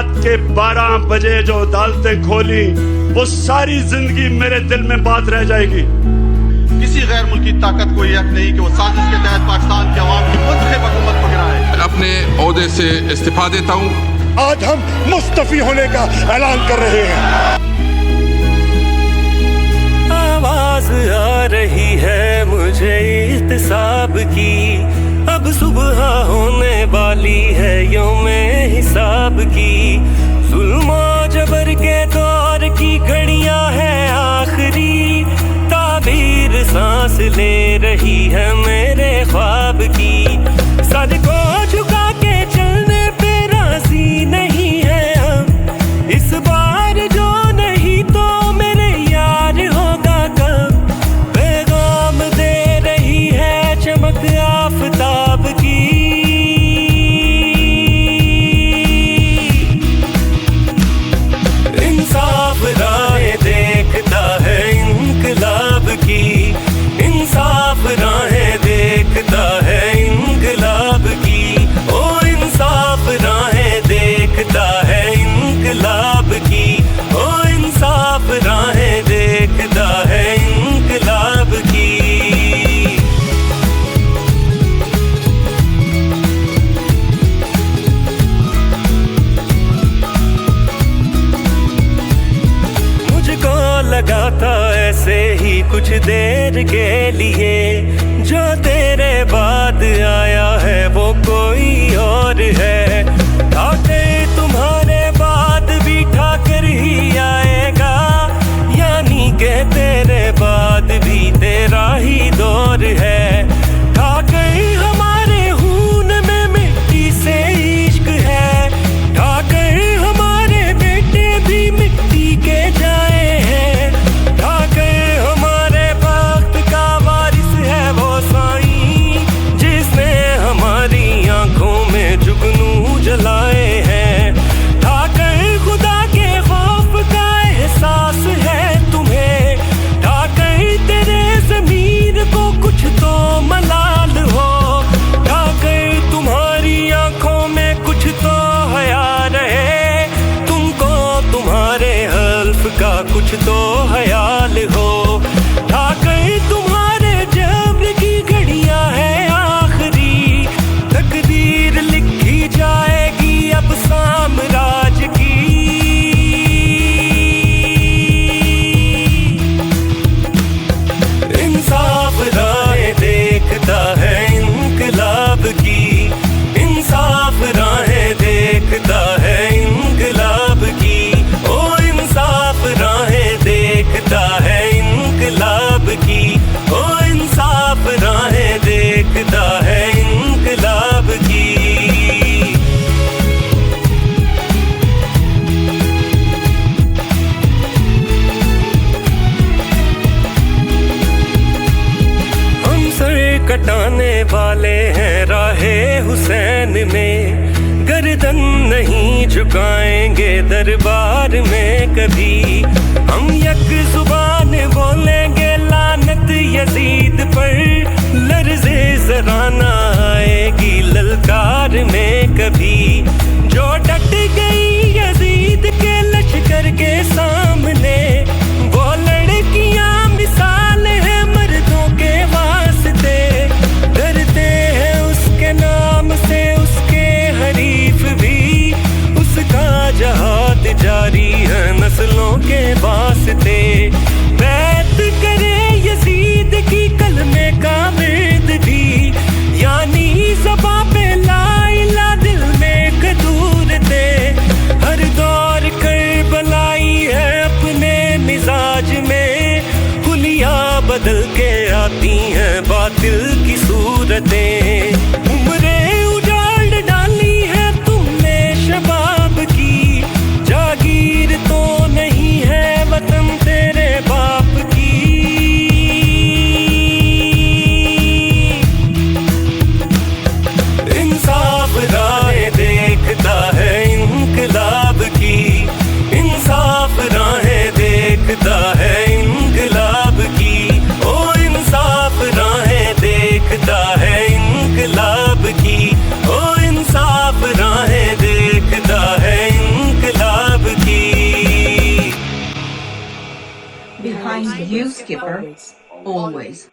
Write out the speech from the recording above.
रात के 12 बजे जो अदालतें खोली वो सारी जिंदगी मेरे दिल में बात रह जाएगी। किसी गैर मुल्की ताकत को यह नहीं कि वो साजिश के तहत पाकिस्तान की आवाम की मुंतखब हुकूमत को गिराए। अपने ओहदे से इस्तीफा देता हूँ। आज हम मुस्तफी होने का ऐलान कर रहे हैं। आवाज आ रही है मुझे इत्तेसाब की, अब सुबह होने वाली है यौमे हिसाब की। जुल्म जबर के दौर की घड़ियां है आखिरी, ताबीर सांस ले रही है मेरे ख्वाब की। सर को झुका के चलने पे राजी नहीं है हम, इस बार जो नहीं तो मेरे यार होगा कब। पैगाम दे रही है चमक आफताब की। इंसाफ राहें देखता है इनकलाब की, इंसाफ राहें देखता है इनकलाब की। ओ इंसाफ राहें देखता है इनकलाब की, ओ इंसाफ राहें देखता है इनकलाब की। मुझको लगा था ऐसे ही कुछ देर के लिए, जो तेरे बाद आया है वो कोई और है। ठाकर तुम्हारे बाद भी ठाकर ही आएगा, यानी के तेरे बाद भी तेरा ही दौर है। ठाकर हमारे खून में मिट्टी से इश्क है, ठाकर हमारे बेटे भी मिट्टी के जाए हैं। ठाकर हमारे वक्त का वारिस है वो साईं, जिसने हमारी आंखों में जुगनू जलाए हैं। ठाकर खुदा के खौफ का एहसास है तुम्हें, ठाकर तेरे ज़मीर को कुछ तो मलाल हो। ठाकर तुम्हारी आंखों में कुछ तो हया रहे, तुमको तुम्हारे हल्फ का कुछ तो ख्याल हो। ठाकर तुम्हारे जब्र की घड़ियां है आखिरी, तकदीर लिखी जाएगी अब साम्राज की। इंसाफ राहें देखता है इनकलाब की, इंसाफ राहें देखता है इनकलाब की। ओ इंसाफ राहें देखता है इनकलाब की, ओ इंसाफ राहें देखता है इनकलाब की। हम सर कटाने वाले हैं राहे हुसैन में, गर्दन नहीं झुकाएंगे दरबार में कभी। हम यक जुबान बोलेंगे लानत यजीद पर, लर्ज़े ज़रा ना आएगी ललकार में कभी। जो डट गई यजीद के लश्कर के सामने, वो लड़कियां मिसाल है मर्दों के वास्ते। डरते हैं उसके नाम से उसके हरीफ भी, उसका जहाद जारी है नस्लों के वास्ते। बैत करे यजीद की कलमे का विर्द भी, यानी ज़बां पे ला इला दिल में कदूर दे। हर दौर करबलाई है अपने मिजाज में, हुलिया बदल के आती हैं बातिल की सूरतें। उम्रे उजाड़ डाली है तुमने शबाब की, जागीर तो नहीं है वतन तेरे बाप की। इंसाफ राहें देखता है इनकलाब की, इंसाफ राहें देखता है इनकलाब की। ओ इंसाफ राहें देखता है Behind you, Skipper, always.